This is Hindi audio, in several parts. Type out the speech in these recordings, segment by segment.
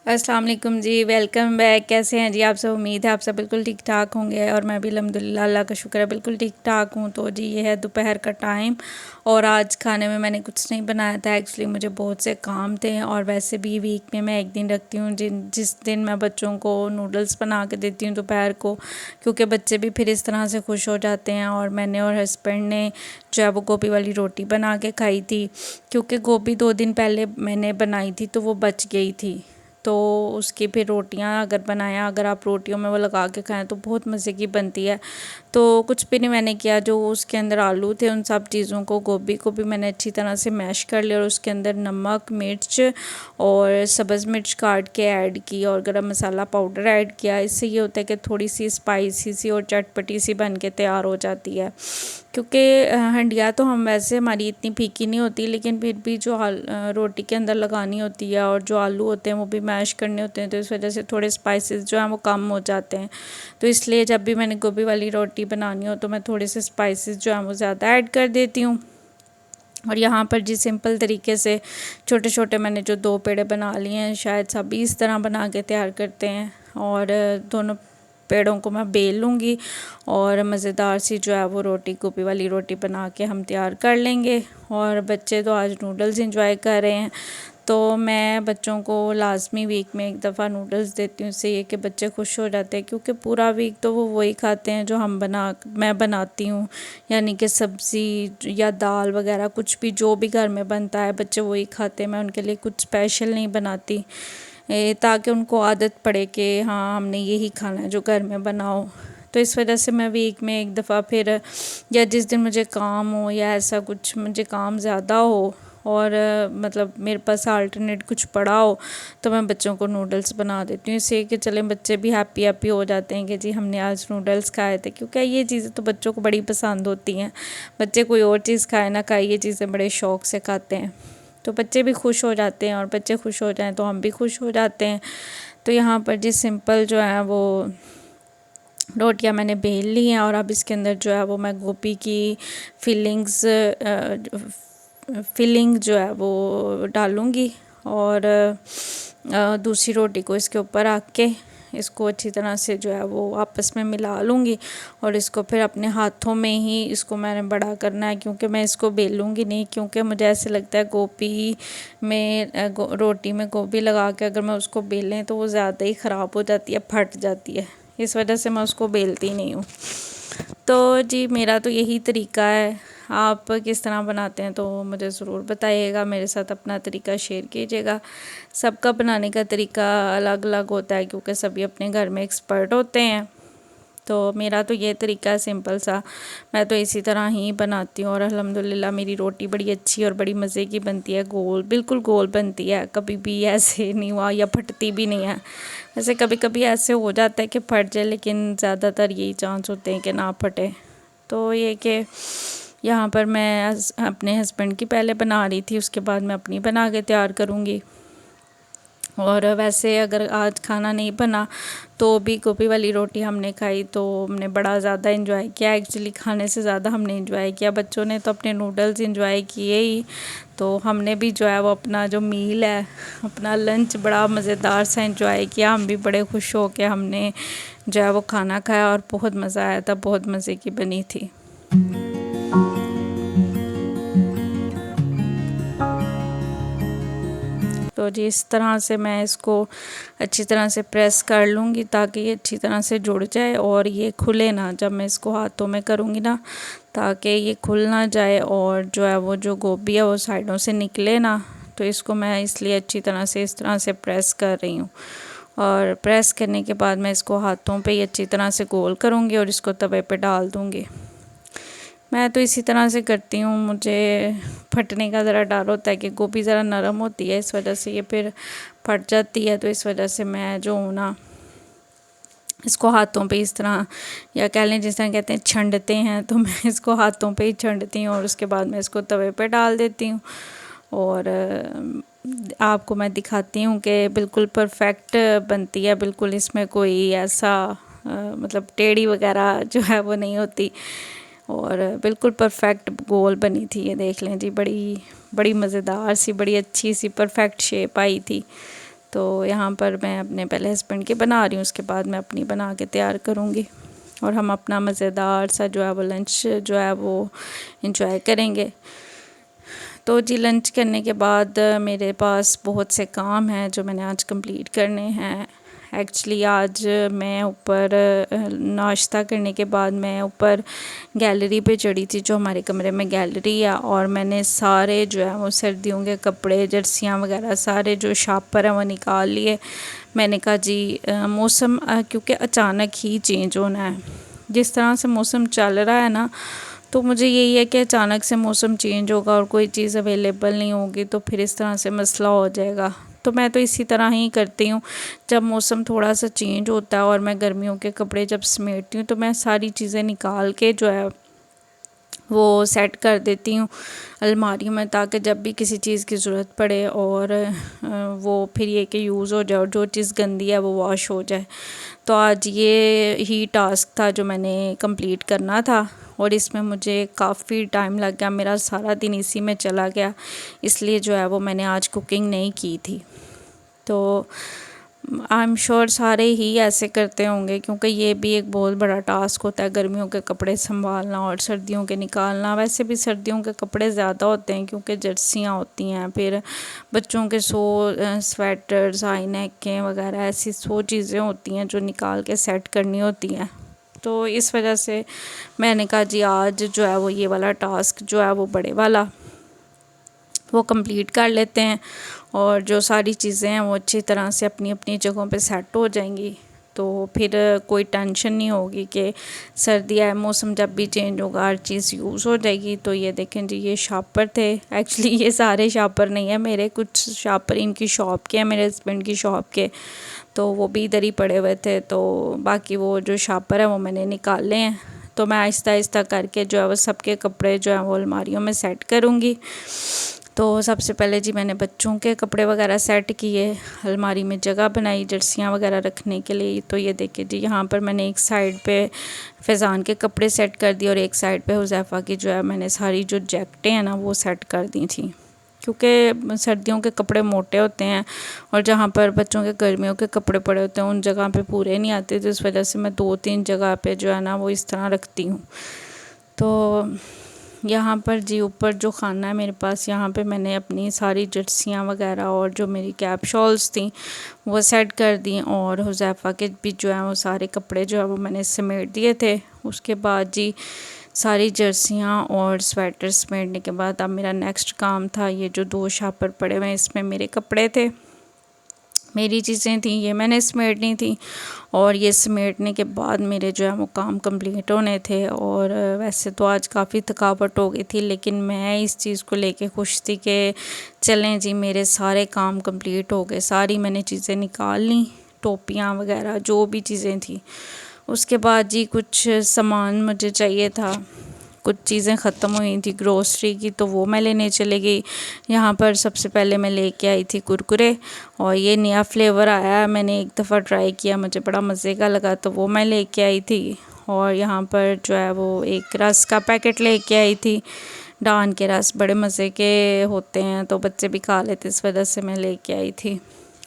अस्सलाम वालेकुम जी, वेलकम बैक। कैसे हैं जी आप सब? उम्मीद है आप सब बिल्कुल ठीक ठाक होंगे और मैं भी अल्हम्दुलिल्लाह अल्लाह का शुक्र है बिल्कुल ठीक ठाक हूँ। तो जी ये है दोपहर का टाइम और आज खाने में मैंने कुछ नहीं बनाया था। एक्चुअली मुझे बहुत से काम थे और वैसे भी वीक में मैं एक दिन रखती हूँ जिस दिन मैं बच्चों को नूडल्स बना के देती हूँ दोपहर को, क्योंकि बच्चे भी फिर इस तरह से खुश हो जाते हैं। और मैंने और हस्बैंड ने जो है वो गोभी वाली रोटी बना के खाई थी, क्योंकि गोभी 2 दिन पहले मैंने बनाई थी तो वो बच गई थी। तो उसकी फिर रोटियां अगर बनाया, अगर आप रोटियों में वो लगा के खाएं तो बहुत मज़े की बनती है। तो कुछ भी नहीं मैंने किया, जो उसके अंदर आलू थे उन सब चीज़ों को, गोभी को भी मैंने अच्छी तरह से मैश कर लिया और उसके अंदर नमक, मिर्च और सब्ज़ मिर्च काट के ऐड की और गरम मसाला पाउडर ऐड किया। इससे ये होता है कि थोड़ी सी स्पाइसी सी और चटपटी सी बन के तैयार हो जाती है। क्योंकि हंडिया तो हम वैसे हमारी इतनी फीकी नहीं होती, लेकिन फिर भी जो रोटी के अंदर लगानी होती है और जो आलू होते हैं वो भी मैश करने होते हैं, तो इस वजह से थोड़े स्पाइसेस जो हैं वो कम हो जाते हैं। तो इसलिए जब भी मैंने गोभी वाली रोटी बनानी हो तो मैं थोड़े से स्पाइसेस जो हैं वो ज़्यादा ऐड कर देती हूँ। और यहाँ पर जी सिंपल तरीके से छोटे छोटे मैंने जो 2 पेड़े बना लिए हैं, शायद सभी इस तरह बना के तैयार करते हैं। और दोनों पेड़ों को मैं बेल लूँगी और मज़ेदार सी जो है वो रोटी, गोभी वाली रोटी बना के हम तैयार कर लेंगे। और बच्चे तो आज नूडल्स इंजॉय कर रहे हैं, तो मैं बच्चों को लाजमी वीक में एक दफ़ा नूडल्स देती हूँ। इससे ये कि बच्चे खुश हो जाते हैं, क्योंकि पूरा वीक तो वो वही खाते हैं जो मैं बनाती हूँ, यानी कि सब्ज़ी या दाल वगैरह कुछ भी जो भी घर में बनता है बच्चे वही खाते हैं। मैं उनके लिए कुछ स्पेशल नहीं बनाती, ताकि उनको आदत पड़े कि हाँ हमने यही खाना है जो घर में बनाओ। तो इस वजह से मैं वीक में एक दफ़ा फिर, या जिस दिन मुझे काम हो या ऐसा कुछ मुझे काम ज़्यादा हो और मतलब मेरे पास अल्टरनेट कुछ पड़ा हो, तो मैं बच्चों को नूडल्स बना देती हूँ। इससे कि चले बच्चे भी हैप्पी हैप्पी हो जाते हैं कि जी हमने आज नूडल्स खाए थे, क्योंकि ये चीज़ें तो बच्चों को बड़ी पसंद होती हैं। बच्चे कोई और चीज़ खाए ना खाए, ये चीज़ें बड़े शौक़ से खाते हैं। तो बच्चे भी खुश हो जाते हैं और बच्चे खुश हो जाएं तो हम भी खुश हो जाते हैं। तो यहाँ पर जी सिंपल जो है वो रोटियां मैंने बेल ली हैं और अब इसके अंदर जो है वो मैं गोभी की फिलिंग जो है वो डालूँगी और दूसरी रोटी को इसके ऊपर रख के इसको अच्छी तरह से जो है वो आपस में मिला लूँगी। और इसको फिर अपने हाथों में ही इसको मैंने बड़ा करना है, क्योंकि मैं इसको बेलूँगी नहीं, क्योंकि मुझे ऐसे लगता है गोभी में रोटी में गोभी लगा के अगर मैं उसको बेलें तो वो ज़्यादा ही ख़राब हो जाती है, फट जाती है। इस वजह से मैं उसको बेलती नहीं हूँ। तो जी मेरा तो यही तरीका है। आप किस तरह बनाते हैं तो मुझे ज़रूर बताइएगा, मेरे साथ अपना तरीका शेयर कीजिएगा। सबका बनाने का तरीका अलग अलग होता है, क्योंकि सभी अपने घर में एक्सपर्ट होते हैं। तो मेरा तो ये तरीका है सिंपल सा, मैं तो इसी तरह ही बनाती हूँ और अल्हम्दुलिल्लाह मेरी रोटी बड़ी अच्छी और बड़ी मज़े की बनती है। गोल, बिल्कुल गोल बनती है, कभी भी ऐसे नहीं हुआ या फटती भी नहीं है। वैसे कभी कभी ऐसे हो जाता है कि फट जाए, लेकिन ज़्यादातर यही चांस होते हैं कि ना फटे। तो ये कि यहाँ पर मैं अपने हस्बैंड की पहले बना रही थी, उसके बाद मैं अपनी बना के तैयार करूँगी। और वैसे अगर आज खाना नहीं बना तो भी गोभी वाली रोटी हमने खाई तो हमने बड़ा ज़्यादा इन्जॉय किया। एक्चुअली खाने से ज़्यादा हमने इन्जॉय किया, बच्चों ने तो अपने नूडल्स इन्जॉय किए ही, तो हमने भी जो है वो अपना जो मील है, अपना लंच बड़ा मज़ेदार सा इन्जॉय किया। हम भी बड़े खुश हो के हमने जो है वो खाना खाया और बहुत मज़ा आया था, बहुत मज़े की बनी थी। तो जी इस तरह से मैं इसको अच्छी तरह से प्रेस कर लूँगी ताकि ये अच्छी तरह से जुड़ जाए और ये खुले ना, जब मैं इसको हाथों में करूँगी ना, ताकि ये खुल ना जाए और जो है वो जो गोभी है वो साइडों से निकले ना। तो इसको मैं इसलिए अच्छी तरह से इस तरह से प्रेस कर रही हूँ। और प्रेस करने के बाद मैं इसको हाथों पे ही अच्छी तरह से गोल करूँगी और इसको तवे पे डाल दूँगी। मैं तो इसी तरह से करती हूँ, मुझे फटने का ज़रा डर होता है कि गोभी ज़रा नरम होती है, इस वजह से ये फिर फट जाती है। तो इस वजह से मैं जो हूँ ना इसको हाथों पे इस तरह, या कह लें जिस तरह कहते हैं छंडते हैं, तो मैं इसको हाथों पे ही छंडती हूँ और उसके बाद मैं इसको तवे पे डाल देती हूँ। और आपको मैं दिखाती हूँ कि बिल्कुल परफेक्ट बनती है, बिल्कुल इसमें कोई ऐसा मतलब टेढ़ी वगैरह जो है वो नहीं होती और बिल्कुल परफेक्ट गोल बनी थी। ये देख लें जी, बड़ी बड़ी मज़ेदार सी, बड़ी अच्छी सी परफेक्ट शेप आई थी। तो यहाँ पर मैं अपने पहले हस्बैंड की बना रही हूँ, उसके बाद मैं अपनी बना के तैयार करूँगी और हम अपना मज़ेदार सा जो है वो लंच जो है वो इंजॉय करेंगे। तो जी लंच करने के बाद मेरे पास बहुत से काम हैं जो मैंने आज कंप्लीट करने हैं। एक्चुअली आज मैं ऊपर नाश्ता करने के बाद मैं ऊपर गैलरी पे चढ़ी थी, जो हमारे कमरे में गैलरी है, और मैंने सारे जो है वो सर्दियों के कपड़े, जर्सियाँ वगैरह सारे जो शापर हैं वो निकाल लिए। मैंने कहा जी मौसम क्योंकि अचानक ही चेंज होना है, जिस तरह से मौसम चल रहा है ना, तो मुझे यही है कि अचानक से मौसम चेंज होगा और कोई चीज़ अवेलेबल नहीं होगी तो फिर इस तरह से मसला हो जाएगा। तो मैं तो इसी तरह ही करती हूँ, जब मौसम थोड़ा सा चेंज होता है और मैं गर्मियों के कपड़े जब समेटती हूँ तो मैं सारी चीज़ें निकाल के जो है वो सेट कर देती हूँ अलमारी में, ताकि जब भी किसी चीज़ की ज़रूरत पड़े और वो फिर ये कि यूज़ हो जाए और जो चीज़ गंदी है वो वॉश हो जाए। तो आज ये ही टास्क था जो मैंने कंप्लीट करना था और इसमें मुझे काफ़ी टाइम लग गया, मेरा सारा दिन इसी में चला गया, इसलिए जो है वो मैंने आज कुकिंग नहीं की थी। तो आई एम श्योर सारे ही ऐसे करते होंगे, क्योंकि ये भी एक बहुत बड़ा टास्क होता है, गर्मियों के कपड़े संभालना और सर्दियों के निकालना। वैसे भी सर्दियों के कपड़े ज़्यादा होते हैं क्योंकि जर्सियाँ होती हैं, फिर बच्चों के स्वेटर्स, हाई नेक के वगैरह ऐसी 100 चीज़ें होती हैं जो निकाल के सेट करनी होती हैं। तो इस वजह से मैंने कहा जी आज जो है वो ये वाला टास्क जो है वो बड़े वाला वो कंप्लीट कर लेते हैं और जो सारी चीज़ें हैं वो अच्छी तरह से अपनी अपनी जगहों पे सेट हो जाएंगी, तो फिर कोई टेंशन नहीं होगी कि सर्दी है, मौसम जब भी चेंज होगा हर चीज़ यूज़ हो जाएगी। तो ये देखें जी ये शापर थे, एक्चुअली ये सारे शापर नहीं है मेरे, कुछ शापर इनकी शॉप के हैं, मेरे हस्बैंड की शॉप के, तो वो भी इधर ही पड़े हुए थे। तो बाकी वो जो शापर है वो मैंने निकाले हैं। तो मैं आहिस्ता आहिस्ता करके जो है वो सबके कपड़े जो है वो अलमारियों में सेट करूँगी। तो सबसे पहले जी मैंने बच्चों के कपड़े वगैरह सेट किए, अलमारी में जगह बनाई जर्सियाँ वगैरह रखने के लिए। तो ये देखिए जी यहाँ पर मैंने एक साइड पे फैज़ान के कपड़े सेट कर दिए और एक साइड पे हुज़ैफ़ा की जो है मैंने सारी जो जैकेटें हैं ना वो सेट कर दी थी, क्योंकि सर्दियों के कपड़े मोटे होते हैं और जहाँ पर बच्चों के गर्मियों के कपड़े पड़े होते हैं उन जगह पे पूरे नहीं आते, तो इस वजह से मैं 2-3 जगह पे जो है ना वो इस तरह रखती हूँ। तो यहाँ पर जी ऊपर जो खाना है मेरे पास, यहाँ पे मैंने अपनी सारी जर्सियाँ वगैरह और जो मेरी कैप शॉल्स थी वो सेट कर दी और हुज़ैफ़ा के भी जो है वो सारे कपड़े जो है वो मैंने समेट दिए थे। उसके बाद जी सारी जर्सियाँ और स्वेटर समेटने के बाद अब मेरा नेक्स्ट काम था, ये जो 2 शापर पड़े हुए हैं इसमें मेरे कपड़े थे, मेरी चीज़ें थी, ये मैंने समेटनी थी और ये समेटने के बाद मेरे जो है वो काम कंप्लीट होने थे। और वैसे तो आज काफ़ी थकावट हो गई थी, लेकिन मैं इस चीज़ को लेके खुश थी कि चलें जी मेरे सारे काम कंप्लीट हो गए, सारी मैंने चीज़ें निकाल ली, टोपियाँ वगैरह जो भी चीज़ें थी। उसके बाद जी कुछ सामान मुझे चाहिए था, कुछ चीज़ें ख़त्म हुई थी ग्रोसरी की, तो वो मैं लेने चली गई। यहाँ पर सबसे पहले मैं लेके आई थी कुरकुरे और ये नया फ्लेवर आया है, मैंने एक दफ़ा ट्राई किया, मुझे बड़ा मज़े का लगा तो वो मैं लेके आई थी। और यहाँ पर जो है वो एक रस का पैकेट लेके आई थी, डान के रस बड़े मज़े के होते हैं तो बच्चे भी खा लेते, इस वजह से मैं लेके आई थी।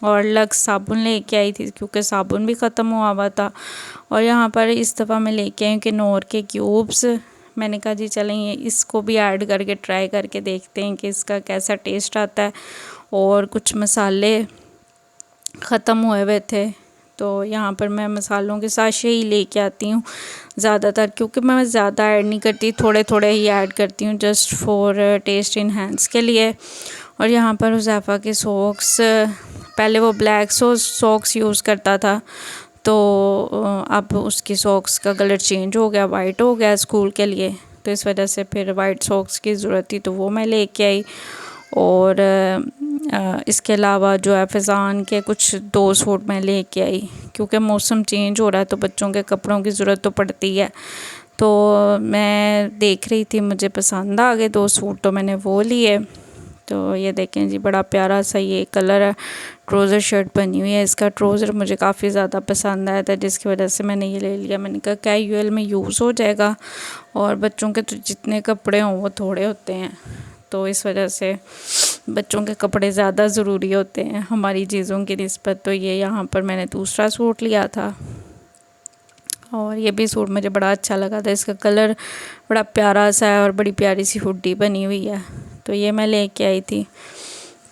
और लक्स साबुन लेके आई थी क्योंकि साबुन भी ख़त्म हुआ था। और यहाँ पर इस दफ़ा मैं लेके आई कि नोर के क्यूब्स, मैंने कहा जी चलें ये इसको भी ऐड करके ट्राई करके देखते हैं कि इसका कैसा टेस्ट आता है। और कुछ मसाले ख़त्म हुए हुए थे, तो यहाँ पर मैं मसालों के साशे ही लेके आती हूँ ज़्यादातर, क्योंकि मैं ज़्यादा ऐड नहीं करती, थोड़े थोड़े ही ऐड करती हूँ जस्ट फॉर टेस्ट इनहेंस के लिए। और यहाँ पर हुज़ैफ़ा के सॉक्स, पहले वो ब्लैक सॉक्स यूज़ करता था, तो अब उसकी सॉक्स का कलर चेंज हो गया, वाइट हो गया स्कूल के लिए, तो इस वजह से फिर वाइट सॉक्स की ज़रूरत थी तो वो मैं लेके आई। और इसके अलावा जो है फैज़ान के कुछ 2 सूट मैं लेके आई, क्योंकि मौसम चेंज हो रहा है तो बच्चों के कपड़ों की ज़रूरत तो पड़ती है। तो मैं देख रही थी, मुझे पसंद आ गए 2 सूट तो मैंने वो लिए। तो ये देखें जी बड़ा प्यारा सा ये कलर है, ट्राउज़र शर्ट बनी हुई है, इसका ट्राउज़र मुझे काफ़ी ज़्यादा पसंद आया था जिसकी वजह से मैंने ये ले लिया। मैंने कहा कैजुअल में यूज़ हो जाएगा और बच्चों के तो जितने कपड़े हों वो थोड़े होते हैं, तो इस वजह से बच्चों के कपड़े ज़्यादा ज़रूरी होते हैं हमारी चीज़ों की निस्बत। तो ये यहाँ पर मैंने दूसरा सूट लिया था और ये भी सूट मुझे बड़ा अच्छा लगा था। इसका कलर बड़ा प्यारा सा है और बड़ी प्यारी सी हुड्डी बनी हुई है, तो ये मैं लेके आई थी।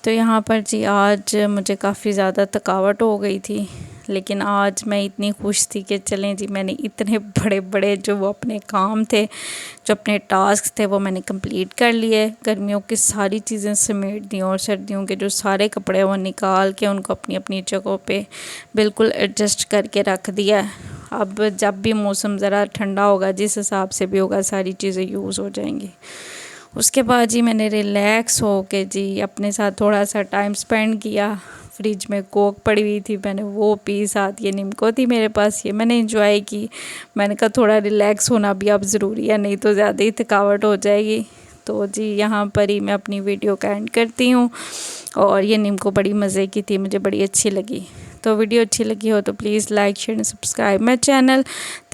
तो यहाँ पर जी आज मुझे काफ़ी ज़्यादा थकावट हो गई थी, लेकिन आज मैं इतनी खुश थी कि चलें जी, मैंने इतने बड़े बड़े जो वो अपने काम थे, जो अपने टास्क थे, वो मैंने कंप्लीट कर लिए। गर्मियों की सारी चीज़ें समेट दी और सर्दियों के जो सारे कपड़े वो निकाल के उनको अपनी अपनी जगहों पे बिल्कुल एडजस्ट करके रख दिया। अब जब भी मौसम ज़रा ठंडा होगा, जिस हिसाब से भी होगा, सारी चीज़ें यूज़ हो जाएंगी। उसके बाद जी मैंने रिलैक्स हो के जी अपने साथ थोड़ा सा टाइम स्पेंड किया। फ्रिज में कोक पड़ी हुई थी, मैंने वो पी, साथ ये निम्को थी मेरे पास, ये मैंने एंजॉय की। मैंने कहा थोड़ा रिलैक्स होना भी अब ज़रूरी है, नहीं तो ज़्यादा ही थकावट हो जाएगी। तो जी यहाँ पर ही मैं अपनी वीडियो का एंड करती हूँ। और ये निम्को बड़ी मज़े की थी, मुझे बड़ी अच्छी लगी। तो वीडियो अच्छी लगी हो तो please like share and subscribe my channel.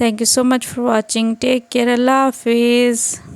Thank you so much for watching. Take care. अल्लाह हाफिज़।